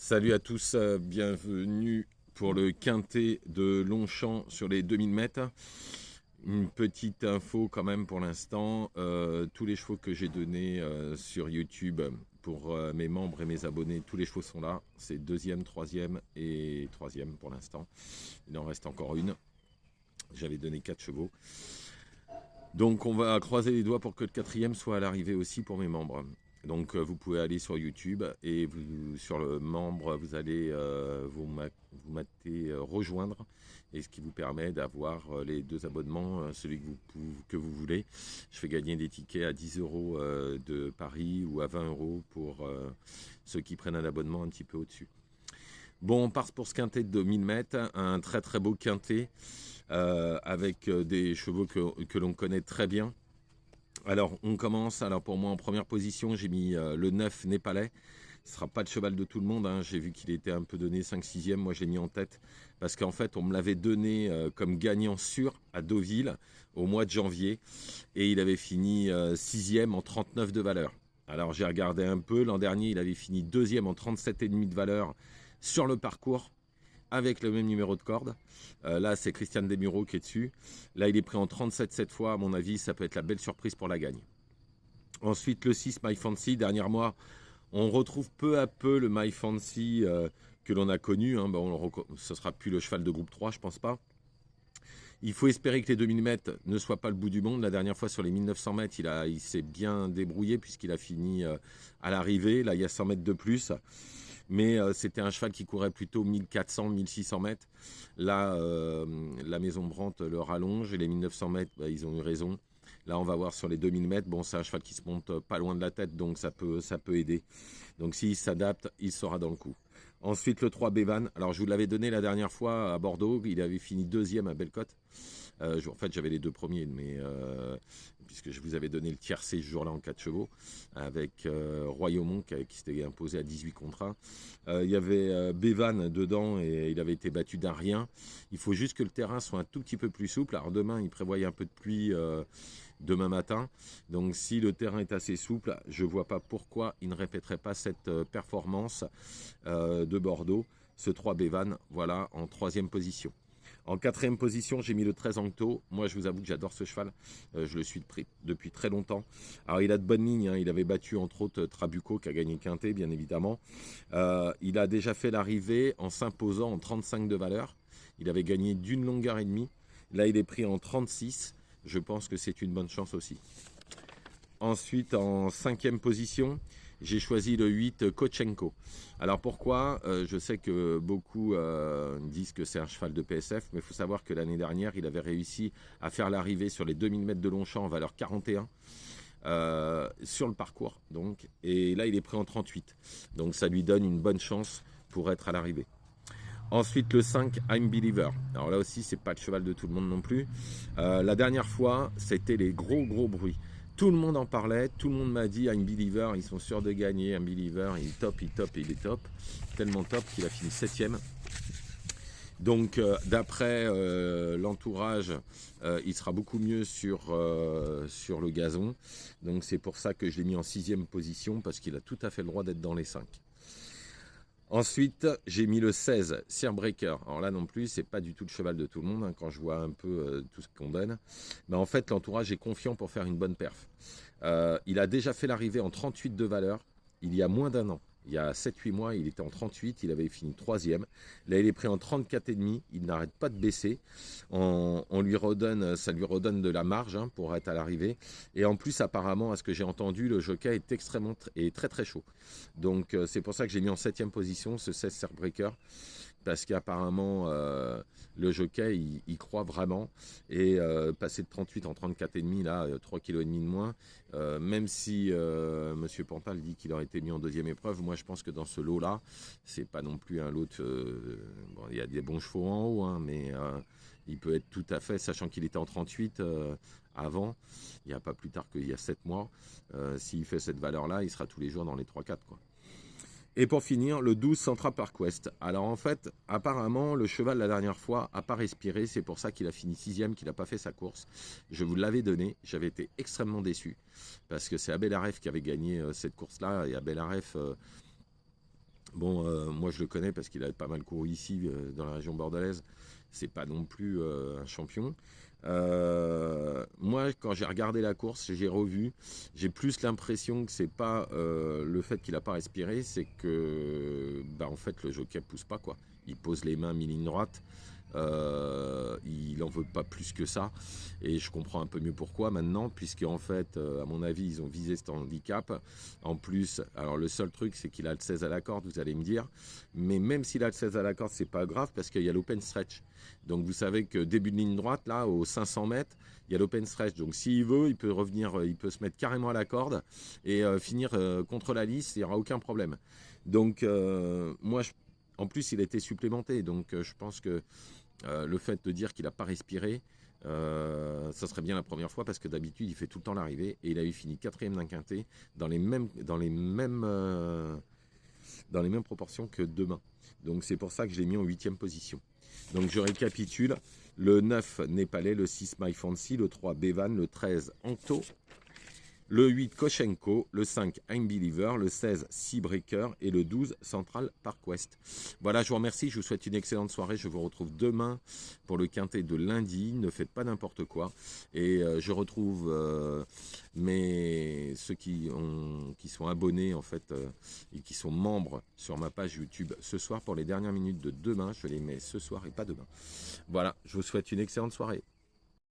Salut à tous, bienvenue pour le quintet de Longchamp sur les 2000 mètres. Une petite info quand même pour l'instant, tous les chevaux que j'ai donnés sur YouTube pour mes membres et mes abonnés, tous les chevaux sont là. C'est deuxième, troisième et troisième pour l'instant. Il en reste encore une. J'avais donné 4 chevaux. Donc on va croiser les doigts pour que le quatrième soit à l'arrivée aussi pour mes membres. Donc vous pouvez aller sur YouTube et sur le membre, vous allez vous mater rejoindre, et ce qui vous permet d'avoir les 2 abonnements, celui que vous voulez. Je fais gagner des tickets à 10 euros de Paris ou à 20 euros pour ceux qui prennent un abonnement un petit peu au-dessus. Bon, on part pour ce quintet de 1000 mètres, un très très beau quintet avec des chevaux que l'on connaît très bien. Alors, on commence. Alors, pour moi, en première position, j'ai mis le 9 népalais. Ce ne sera pas le cheval de tout le monde, hein. J'ai vu qu'il était un peu donné 5-6e. Moi, je l'ai mis en tête parce qu'en fait, on me l'avait donné comme gagnant sûr à Deauville au mois de janvier. Et il avait fini 6e en 39 de valeur. Alors, j'ai regardé un peu. L'an dernier, il avait fini 2e en 37,5 de valeur sur le parcours, avec le même numéro de corde. Là, c'est Christian Desmureaux qui est dessus. Là, il est pris en 37 cette fois. À mon avis, ça peut être la belle surprise pour la gagne. Ensuite, le 6, My Fancy. Dernièrement, on retrouve peu à peu le My Fancy que l'on a connu. Hein. Ce ne sera plus le cheval de groupe 3, je pense pas. Il faut espérer que les 2000 mètres ne soient pas le bout du monde. La dernière fois, sur les 1900 mètres, il s'est bien débrouillé puisqu'il a fini à l'arrivée. Là, il y a 100 mètres de plus. Mais c'était un cheval qui courait plutôt 1400, 1600 mètres. Là, la Maison Brandt le rallonge et les 1900 mètres, ils ont eu raison. Là, on va voir sur les 2000 mètres. Bon, c'est un cheval qui se monte pas loin de la tête, donc ça peut aider. Donc, s'il s'adapte, il sera dans le coup. Ensuite, le 3 Bévan. Alors, je vous l'avais donné la dernière fois à Bordeaux. Il avait fini 2e à Bellecote. En fait, j'avais les 2 premiers, mais puisque je vous avais donné le tiercé ce jour-là en 4 chevaux, avec Royaumont qui s'était imposé à 18 contre 1. Il y avait Bévan dedans et il avait été battu d'un rien. Il faut juste que le terrain soit un tout petit peu plus souple. Alors demain, il prévoyait un peu de pluie demain matin. Donc si le terrain est assez souple, je ne vois pas pourquoi il ne répéterait pas cette performance de Bordeaux. Ce 3 Bévan, voilà, en 3e position. En 4e position, j'ai mis le 13 Ancto. Moi, je vous avoue que j'adore ce cheval. Je le suis depuis très longtemps. Alors, il a de bonnes lignes, hein. Il avait battu, entre autres, Trabucco, qui a gagné Quintet, bien évidemment. Il a déjà fait l'arrivée en s'imposant en 35 de valeur. Il avait gagné d'une longueur et demie. Là, il est pris en 36. Je pense que c'est une bonne chance aussi. Ensuite, en 5e position, j'ai choisi le 8 Kochenko. Alors pourquoi je sais que beaucoup disent que c'est un cheval de PSF, mais il faut savoir que l'année dernière, il avait réussi à faire l'arrivée sur les 2000 mètres de Longchamp en valeur 41 sur le parcours. Donc, et là, il est pris en 38. Donc ça lui donne une bonne chance pour être à l'arrivée. Ensuite, le 5, I'm Believer. Alors là aussi, c'est pas le cheval de tout le monde non plus. La dernière fois, c'était les gros bruits. Tout le monde en parlait, tout le monde m'a dit I'm Believer, ils sont sûrs de gagner, I'm Believer, il est top. Tellement top qu'il a fini 7e. Donc d'après l'entourage, il sera beaucoup mieux sur le gazon. Donc c'est pour ça que je l'ai mis en 6e position, parce qu'il a tout à fait le droit d'être dans les 5. Ensuite, j'ai mis le 16, Searbreaker. Alors là non plus, c'est pas du tout le cheval de tout le monde, hein, quand je vois un peu tout ce qu'on donne. Mais en fait, l'entourage est confiant pour faire une bonne perf. Il a déjà fait l'arrivée en 38 de valeur, il y a moins d'un an. Il y a 7-8 mois, il était en 38, il avait fini 3e. Là, il est pris en 34,5, il n'arrête pas de baisser. Ça lui redonne de la marge, hein, pour être à l'arrivée. Et en plus, apparemment, à ce que j'ai entendu, le jockey est très très chaud. Donc c'est pour ça que j'ai mis en 7e position ce 16 Searbreaker. Parce qu'apparemment, le jockey, il croit vraiment. Et passer de 38 en 34,5, là, 3,5 kg de moins, même si Monsieur Pantal dit qu'il aurait été mis en 2e épreuve, moi je pense que dans ce lot-là, c'est pas non plus un lot bon, il y a des bons chevaux en haut, hein, mais il peut être tout à fait, sachant qu'il était en 38 avant, il n'y a pas plus tard qu'il y a 7 mois, s'il fait cette valeur-là, il sera tous les jours dans les 3-4, quoi. Et pour finir, le 12 Central Park West. Alors en fait, apparemment, le cheval la dernière fois n'a pas respiré. C'est pour ça qu'il a fini 6e, qu'il n'a pas fait sa course. Je vous l'avais donné. J'avais été extrêmement déçu. Parce que c'est Abel Aref qui avait gagné cette course-là. Et Abel Aref, Bon, moi je le connais parce qu'il a pas mal couru ici dans la région bordelaise. C'est pas non plus un champion. Moi, quand j'ai regardé la course, j'ai revu, j'ai plus l'impression que c'est pas le fait qu'il a pas respiré, c'est que bah, en fait le jockey pousse pas quoi. Il pose les mains mi-ligne droite. Il en veut pas plus que ça et je comprends un peu mieux pourquoi maintenant puisque en fait à mon avis ils ont visé cet handicap en plus. Alors le seul truc c'est qu'il a le 16 à la corde, vous allez me dire, mais même s'il a le 16 à la corde c'est pas grave parce qu'il y a l'open stretch. Donc vous savez que début de ligne droite là aux 500 mètres il y a l'open stretch, donc s'il veut il peut revenir, il peut se mettre carrément à la corde et finir contre la lisse, il n'y aura aucun problème. Donc moi en plus il a été supplémenté, donc je pense que le fait de dire qu'il n'a pas respiré, ça serait bien la première fois parce que d'habitude il fait tout le temps l'arrivée et il avait fini quatrième d'un quintet dans les mêmes proportions que demain. Donc c'est pour ça que je l'ai mis en 8e position. Donc je récapitule, le 9 Népalais, le 6 My Fancy, le 3 Bevan, le 13 Anto, le 8 Koshenko, le 5 I'm Believer, le 16 Seabreaker et le 12 Central Park West. Voilà, je vous remercie, je vous souhaite une excellente soirée, je vous retrouve demain pour le quintet de lundi, ne faites pas n'importe quoi. Et je retrouve ceux qui sont abonnés en fait et qui sont membres sur ma page YouTube ce soir pour les dernières minutes de demain, je les mets ce soir et pas demain. Voilà, je vous souhaite une excellente soirée.